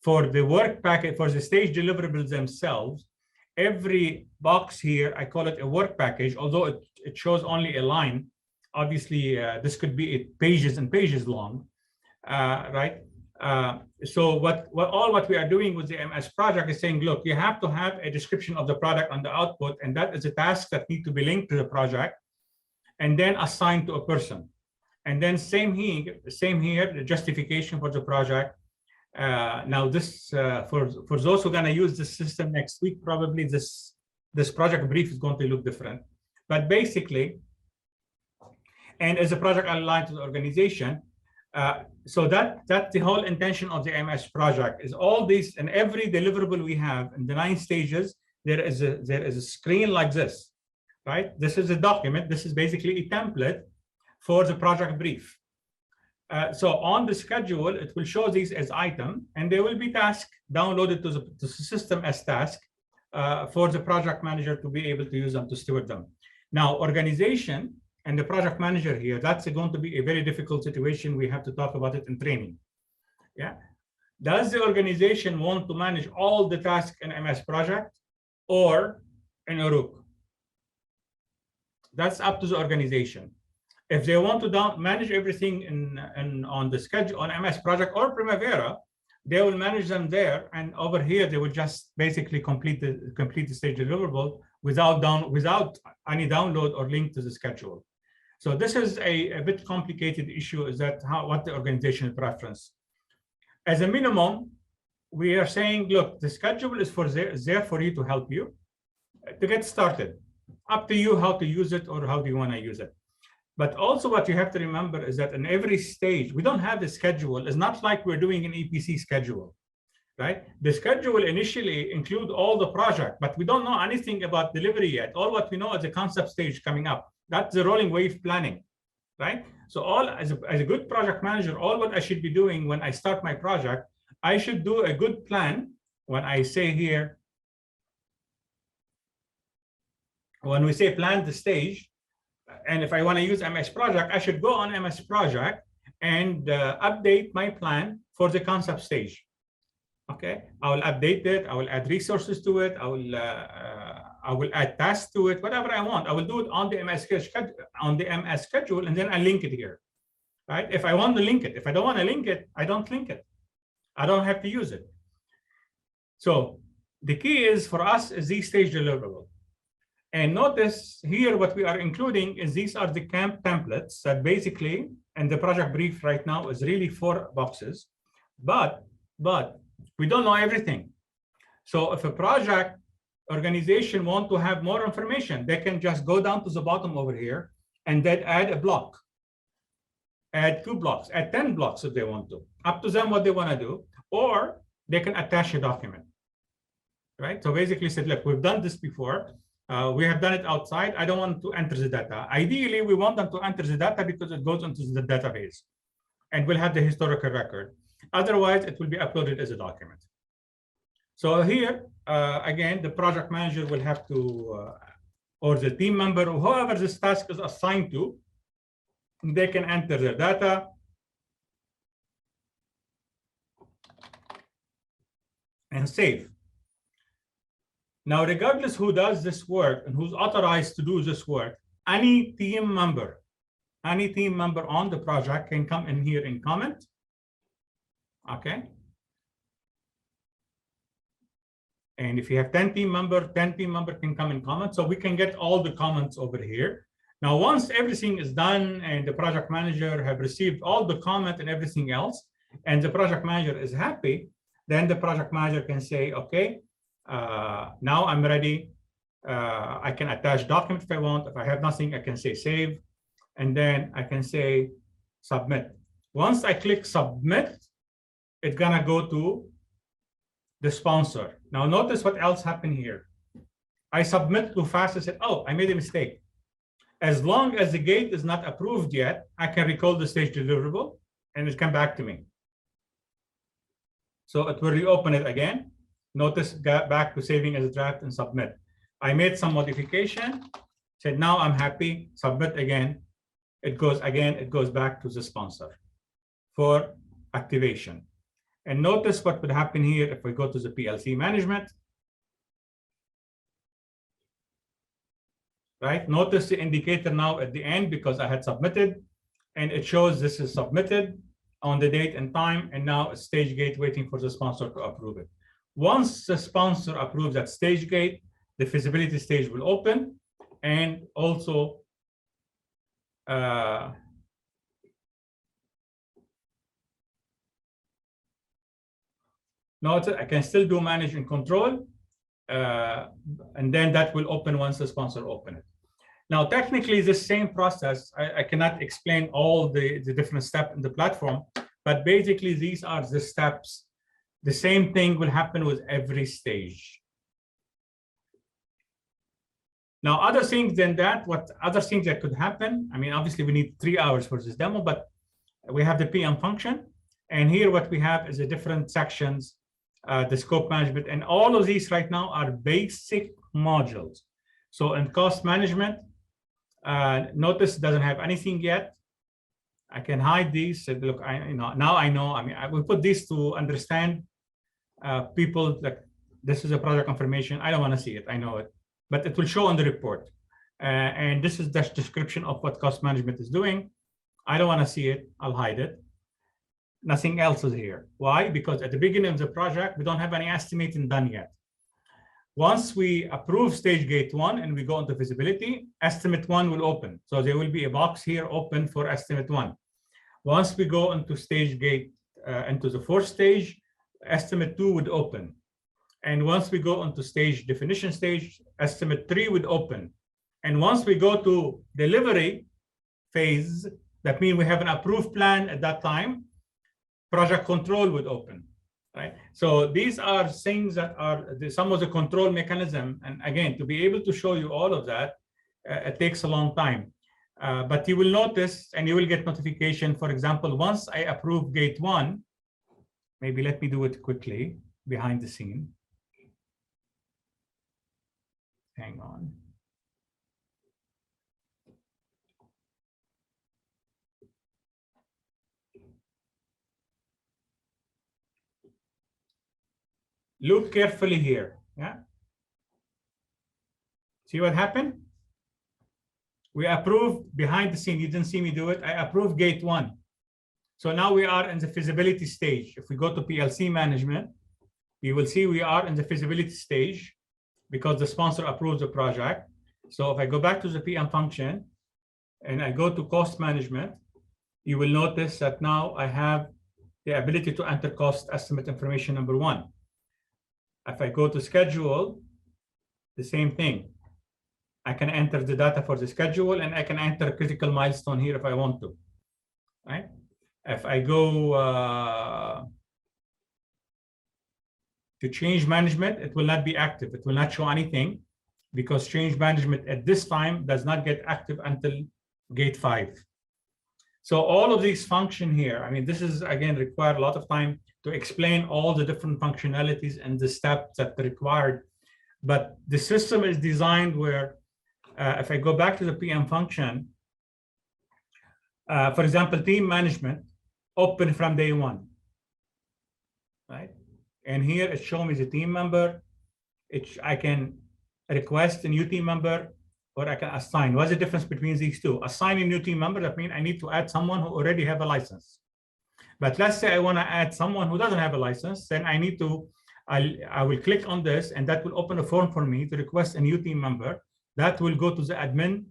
Speaker 2: For the work packet, for the stage deliverables themselves, every box here, I call it a work package, although it shows only a line. Obviously, this could be pages and pages long, right? So what we are doing with the MS project is saying, look, you have to have a description of the product on the output, and that is a task that need to be linked to the project and then assigned to a person. And then same here, the justification for the project. Now this, for those who are going to use this system next week, probably this project brief is going to look different. But basically, and as a project aligned to the organization, so that's the whole intention of the MS project is all these, and every deliverable we have in the 9 stages, there is a screen like this, right? This is a document. This is basically a template for the project brief. So on the schedule, it will show these as item, and they will be task downloaded to the system as task for the project manager to be able to use them to steward them. Now, organization and the project manager here, that's going to be a very difficult situation. We have to talk about it in training. Yeah. Does the organization want to manage all the tasks in MS project or in Uruk? That's up to the organization. If they want to manage everything on the schedule on MS project or Primavera, they will manage them there, and over here they will just basically complete the stage deliverable without any download or link to the schedule. So this is a bit complicated issue. Is that what the organizational preference? As a minimum, we are saying, look, the schedule is there for you to help you to get started. Up to you how to use it or how do you want to use it. But also what you have to remember is that in every stage, we don't have the schedule. It's not like we're doing an EPC schedule, right? The schedule initially include all the project, but we don't know anything about delivery yet. All what we know is the concept stage coming up. That's the rolling wave planning, right? So as a good project manager, all what I should be doing when I start my project, I should do a good plan. When I say here, when we say plan the stage, and if I want to use MS project, I should go on MS project and update my plan for the concept stage. Okay, I will update it. I will add resources to it. I will add tasks to it. Whatever I want, I will do it on the MS schedule, and then I link it here. Right? If I want to link it, if I don't want to link it, I don't link it. I don't have to use it. So the key is for us is the stage deliverable. And notice here what we are including is these are the camp templates that basically, and the project brief right now is really 4 boxes, but we don't know everything. So if a project organization want to have more information, they can just go down to the bottom over here and then add a block, add 2 blocks, add 10 blocks if they want to. Up to them what they want to do, or they can attach a document, right? So basically said, look, we've done this before. We have done it outside. I don't want to enter the data. Ideally, we want them to enter the data because it goes into the database and we'll have the historical record. Otherwise, it will be uploaded as a document. So here, again, the project manager will have to, or the team member, or whoever this task is assigned to, they can enter their data. And save. Now, regardless who does this work and who's authorized to do this work, any team member on the project can come in here and comment. Okay. And if you have 10 team members, 10 team members can come and comment. So we can get all the comments over here. Now, once everything is done and the project manager have received all the comment and everything else, and the project manager is happy, then the project manager can say, okay, now I'm ready. I can attach document if I want. If I have nothing, I can say save. And then I can say submit. Once I click submit, it's gonna go to the sponsor. Now notice what else happened here. I submit too fast. I said, oh, I made a mistake. As long as the gate is not approved yet, I can recall the stage deliverable and it come back to me. So it will reopen it again. Notice got back to saving as a draft and submit. I made some modification, said now I'm happy, submit again. It goes back to the sponsor for activation. And notice what would happen here if we go to the PLC management. Right, notice the indicator now at the end because I had submitted and it shows this is submitted on the date and time, and now a stage gate waiting for the sponsor to approve it. Once the sponsor approves that stage gate, the feasibility stage will open, and also notice I can still do manage and control, and then that will open once the sponsor opens it. Now, technically, this same process, I cannot explain all the different steps in the platform, but basically these are the steps. The same thing will happen with every stage. Now, other things than that, what other things that could happen? I mean, obviously we need 3 hours for this demo, but we have the PM function. And here what we have is the different sections, the scope management, and all of these right now are basic modules. So in cost management, Notice doesn't have anything yet. I can hide these. So look, now I know. I mean, I will put these to understand people that this is a project information. I don't want to see it. I know it, but it will show on the report. And this is the description of what cost management is doing. I don't want to see it. I'll hide it. Nothing else is here. Why? Because at the beginning of the project, we don't have any estimating done yet. Once we approve stage gate 1 and we go into feasibility, estimate 1 will open. So there will be a box here open for estimate 1. Once we go into stage gate, into the 4th stage, estimate 2 would open. And once we go into stage definition stage, estimate 3 would open. And once we go to delivery phase, that means we have an approved plan at that time, project control would open. Right. So these are things that are some of the control mechanism. And again, to be able to show you all of that, it takes a long time. But you will notice and you will get notification. For example, once I approve gate 1, maybe let me do it quickly behind the scene. Hang on. Look carefully here. Yeah. See what happened? We approved behind the scene. You didn't see me do it. I approved gate 1. So now we are in the feasibility stage. If we go to PLC management, you will see we are in the feasibility stage because the sponsor approves the project. So if I go back to the PM function and I go to cost management, you will notice that now I have the ability to enter cost estimate information number 1. If I go to schedule, the same thing. I can enter the data for the schedule and I can enter a critical milestone here if I want to, right? If I go to change management, it will not be active. It will not show anything because change management at this time does not get active until gate 5. So all of these function here, I mean, this is again require a lot of time to explain all the different functionalities and the steps that are required. But the system is designed where if I go back to the PM function, for example, team management, open from day 1, right? And here it shows me the team member. I can request a new team member or I can assign. What's the difference between these two? Assign a new team member, that means I need to add someone who already have a license. But let's say I want to add someone who doesn't have a license, then I need to, I will click on this and that will open a form for me to request a new team member. That will go to the admin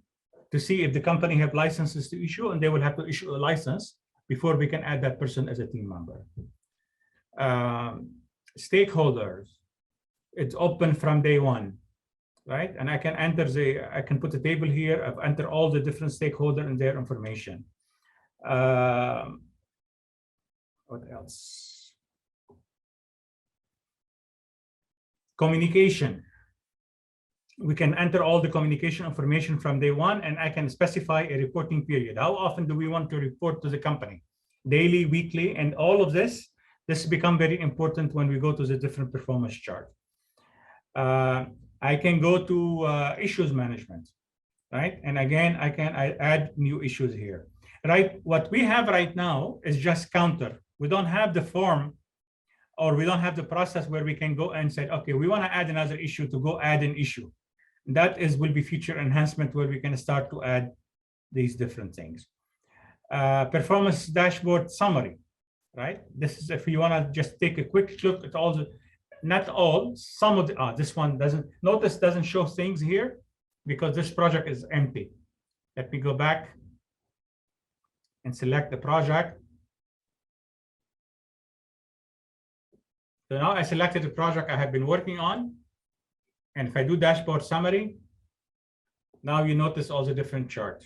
Speaker 2: to see if the company have licenses to issue, and they will have to issue a license before we can add that person as a team member. Stakeholders, it's open from day 1, right? And I can enter I can put a table here. I've entered all the different stakeholders and their information. What else? Communication. We can enter all the communication information from day 1, and I can specify a reporting period. How often do we want to report to the company? Daily, weekly, and all of this become very important when we go to the different performance chart. I can go to issues management, right? And again, I add new issues here, right? What we have right now is just counter. We don't have the form or we don't have the process where we can go and say, okay, we want to add another issue to go add an issue. That will be feature enhancement where we can start to add these different things. Performance dashboard summary, right? This is if you want to just take a quick look at all the, not all, some of the, this one doesn't, notice doesn't show things here because this project is empty. Let me go back and select the project. So now I selected the project I have been working on. And if I do dashboard summary, now you notice all the different charts.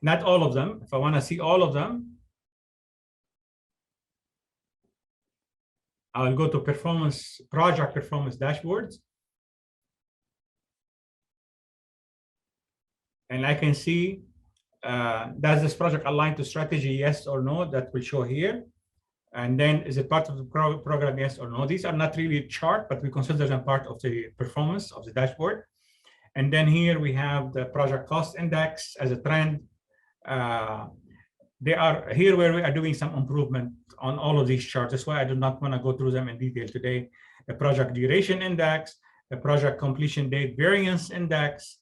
Speaker 2: Not all of them. If I want to see all of them, I will go to project performance dashboards. And I can see, does this project align to strategy, yes or no? That will show here. And then is it part of the program, yes or no? These are not really a chart, but we consider them part of the performance of the dashboard. And then here we have the project cost index as a trend. They are here where we are doing some improvement on all of these charts. That's why I do not want to go through them in detail today. A project duration index, a project completion date variance index,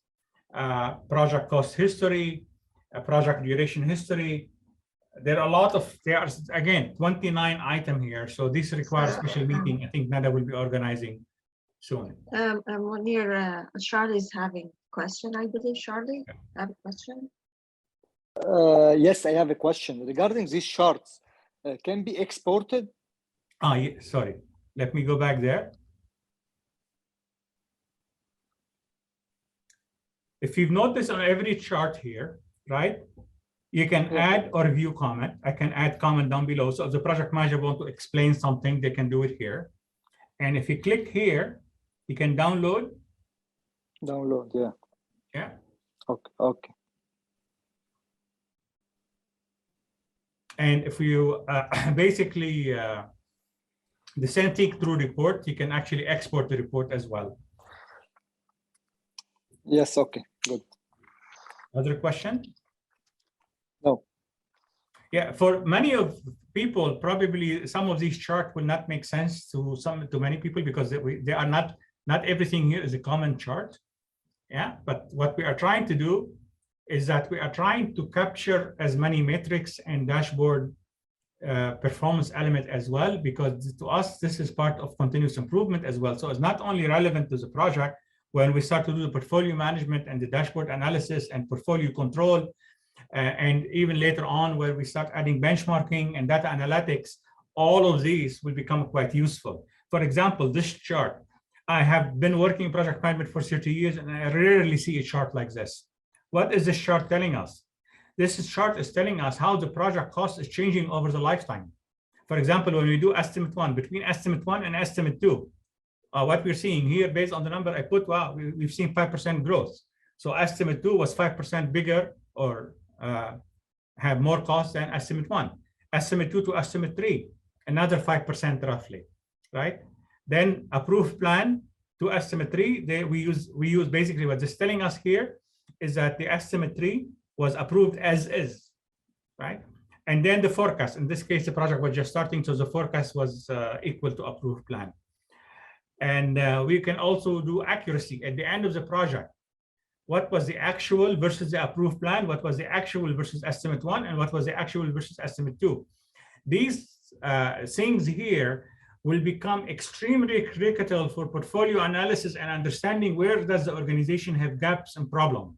Speaker 2: project cost history, a project duration history. There are a lot of, there are again 29 items here. So this requires special meeting. I think Nada will be organizing soon.
Speaker 1: Munir, Charlie is having a question, I believe. Charlie, have a question?
Speaker 7: Yes, I have a question regarding these charts. Can be exported?
Speaker 2: Yeah, sorry. Let me go back there. If you've noticed on every chart here, right, you can add or view comment. I can add comment down below. So if the project manager wants to explain something, they can do it here. And if you click here, you can download.
Speaker 7: Download, yeah.
Speaker 2: Yeah.
Speaker 7: Okay, okay.
Speaker 2: And if you basically the same thing through report, you can actually export the report as well.
Speaker 7: Yes, okay, good.
Speaker 2: Other question?
Speaker 7: No.
Speaker 2: Yeah, for many of people, probably some of these charts will not make sense to many people because they are not everything here is a common chart. Yeah, but what we are trying to do is that we are trying to capture as many metrics and dashboard performance element as well, because to us, this is part of continuous improvement as well. So it's not only relevant to the project when we start to do the portfolio management and the dashboard analysis and portfolio control, and even later on where we start adding benchmarking and data analytics, all of these will become quite useful. For example, this chart, I have been working in project management for 30 years and I rarely see a chart like this. What is this chart telling us? This chart is telling us how the project cost is changing over the lifetime. For example, when we do estimate one, between estimate one and estimate two, what we're seeing here based on the number I put, wow, we've seen 5% growth. So estimate two was 5% bigger or have more cost than estimate one. Estimate two to estimate three, another 5% roughly, right? Then approved plan to estimate three, we use basically what this is telling us here is that the estimate three was approved as is, right? And then the forecast, in this case, the project was just starting, so the forecast was equal to approved plan. And we can also do accuracy at the end of the project. What was the actual versus the approved plan? What was the actual versus estimate one? And what was the actual versus estimate two? These things here will become extremely critical for portfolio analysis and understanding where does the organization have gaps and problems.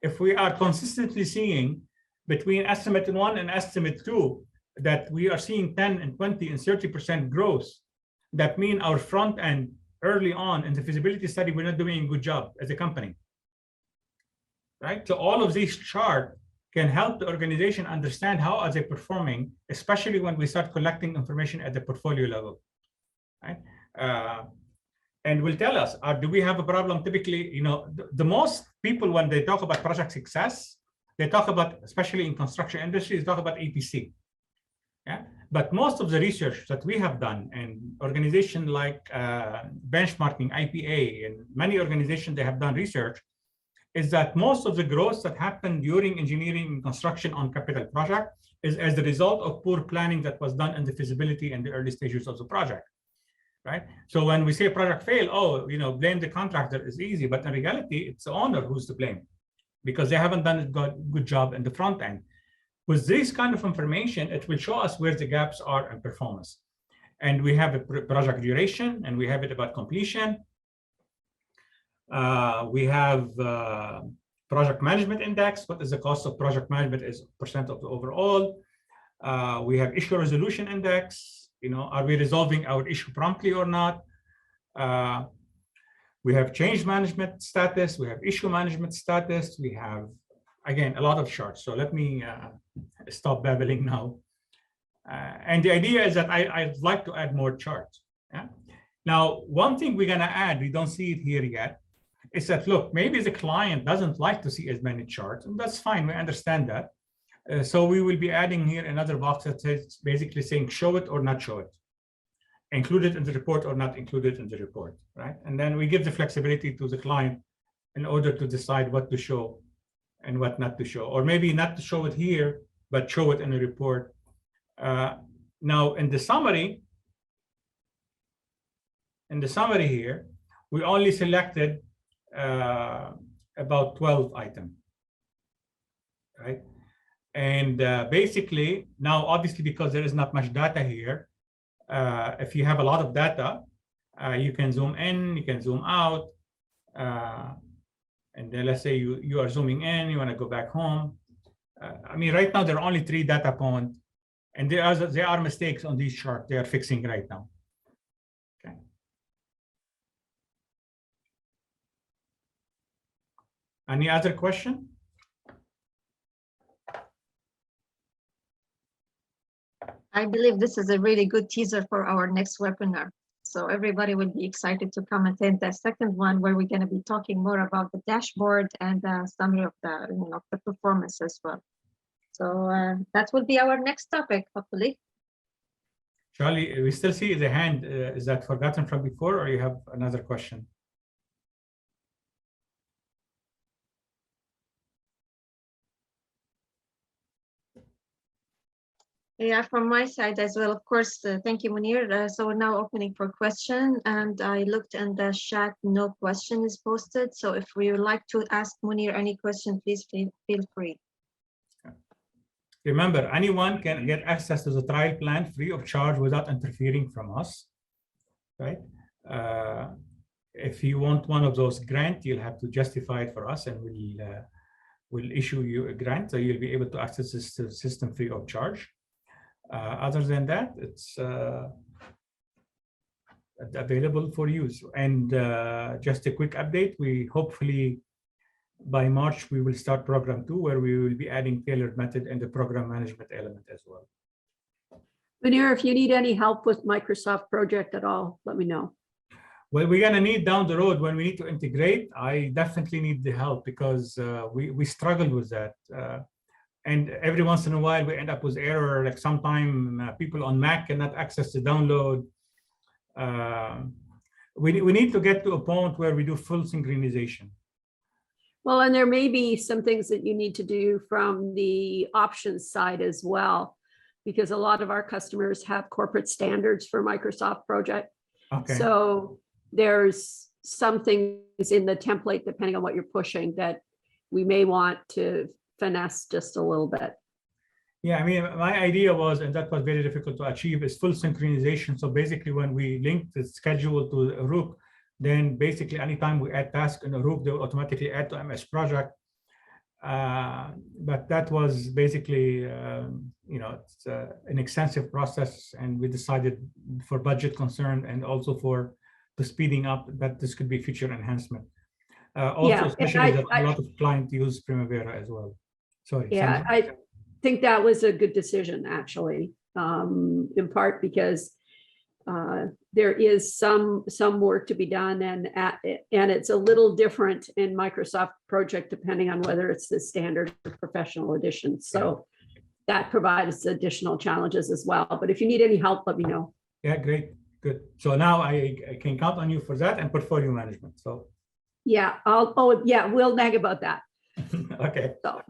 Speaker 2: If we are consistently seeing between estimate one and estimate two that we are seeing 10 and 20 and 30% growth, that means our front end early on in the feasibility study, we're not doing a good job as a company, right? So all of these charts can help the organization understand how are they performing, especially when we start collecting information at the portfolio level, right? And will tell us, do we have a problem? Typically, you know, the most people, when they talk about project success, they talk about, especially in construction industry, they talk about EPC. Yeah, but most of the research that we have done and organizations like benchmarking, IPA, and many organizations they have done research, is that most of the growth that happened during engineering and construction on capital project is as the result of poor planning that was done in the feasibility and the early stages of the project. Right. So when we say project fail, oh, you know, blame the contractor is easy, but in reality, it's the owner who's to blame because they haven't done a good job in the front end. With this kind of information, it will show us where the gaps are in performance. And we have a project duration, and we have it about completion. We have project management index. What is the cost of project management as percent of the overall? We have issue resolution index. You know, are we resolving our issue promptly or not? We have change management status. We have issue management status. We have, again, a lot of charts. So let me stop babbling now. And the idea is that I'd like to add more charts. Yeah? Now, one thing we're going to add, we don't see it here yet, is that, look, maybe the client doesn't like to see as many charts, and that's fine. We understand that. So we will be adding here another box that says basically saying show it or not show it, include it in the report or not include it in the report, right? And then we give the flexibility to the client in order to decide what to show and what not to show, or maybe not to show it here, but show it in a report. Now, in the summary here, we only selected about 12 items, right? And basically, now, obviously, because there is not much data here, if you have a lot of data, you can zoom in, you can zoom out. And then let's say you are zooming in, you want to go back home. I mean, right now, there are only 3 data points, and there are mistakes on these charts they are fixing right now. Okay. Any other question?
Speaker 1: I believe this is a really good teaser for our next webinar. So everybody will be excited to come attend the second one, where we're going to be talking more about the dashboard and the summary of the, the performance as well. So that will be our next topic, hopefully.
Speaker 2: Charlie, we still see the hand. Is that forgotten from before, or you have another question?
Speaker 1: Yeah, from my side as well, of course. Thank you, Munir. So we're now opening for question, and I looked in the chat, no question is posted. So if we would like to ask Munir any question, please feel free.
Speaker 2: Remember, anyone can get access to the trial plan free of charge without interfering from us, right? If you want one of those grants, you'll have to justify it for us, and we'll issue you a grant, so you'll be able to access this system free of charge. Other than that, it's available for use. And just a quick update, we hopefully by March, we will start program 2, where we will be adding tailored method and the program management element as well.
Speaker 6: Munir, if you need any help with Microsoft project at all, let me know.
Speaker 2: Well, we're gonna need down the road when we need to integrate. I definitely need the help, because we struggled with that. And every once in a while, we end up with error, like sometime people on Mac cannot access the download. We need to get to a point where we do full synchronization.
Speaker 6: Well, and there may be some things that you need to do from the options side as well, because a lot of our customers have corporate standards for Microsoft project.
Speaker 2: Okay.
Speaker 6: So there's some things in the template, depending on what you're pushing, that we may want to finesse just a little bit.
Speaker 2: Yeah, I mean, my idea was, and that was very difficult to achieve, is full synchronization. So basically, when we link the schedule to Uruk, then basically anytime we add task in Uruk, they will automatically add to MS project. But that was basically, it's an extensive process, and we decided for budget concern and also for the speeding up that this could be feature enhancement. Also, especially that a lot of clients use Primavera as well. Sorry.
Speaker 6: Yeah,
Speaker 2: Sandra?
Speaker 6: I think that was a good decision, actually, in part because there is some work to be done, and it's a little different in Microsoft project depending on whether it's the standard or professional edition. So that provides additional challenges as well. But if you need any help, let me know.
Speaker 2: Yeah, great, good. So now I can count on you for that and portfolio management. So
Speaker 6: yeah, we'll nag about that.
Speaker 2: okay.
Speaker 6: So,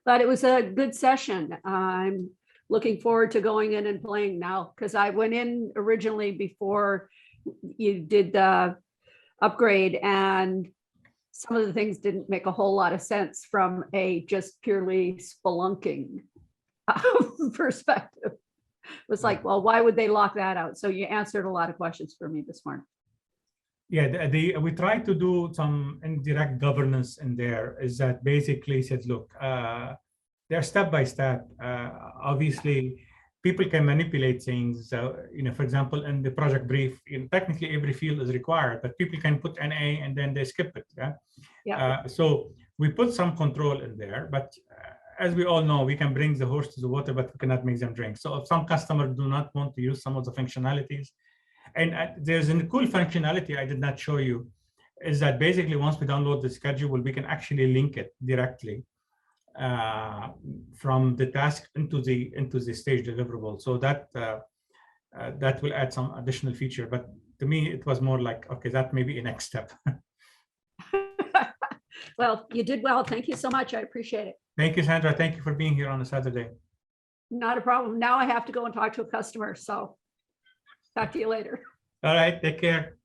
Speaker 6: but it was a good session. I'm looking forward to going in and playing now, because I went in originally before you did the upgrade, and some of the things didn't make a whole lot of sense from a just purely spelunking perspective. It was like, well, why would they lock that out? So you answered a lot of questions for me this morning.
Speaker 2: Yeah, we tried to do some indirect governance in there. Is that basically said, look, they're step by step. Obviously, people can manipulate things. For example, in the project brief, technically every field is required, but people can put NA and then they skip it. Yeah. So we put some control in there, but as we all know, we can bring the horse to the water, but we cannot make them drink. So if some customers do not want to use some of the functionalities, and there's a cool functionality I did not show you, is that basically once we download the schedule, we can actually link it directly from the task into the stage deliverable. So that will add some additional feature. But to me, it was more like, okay, that may be a next step.
Speaker 6: Well, you did well. Thank you so much. I appreciate it.
Speaker 2: Thank you, Sandra. Thank you for being here on a Saturday.
Speaker 6: Not a problem. Now I have to go and talk to a customer. So talk to you later.
Speaker 2: All right, take care.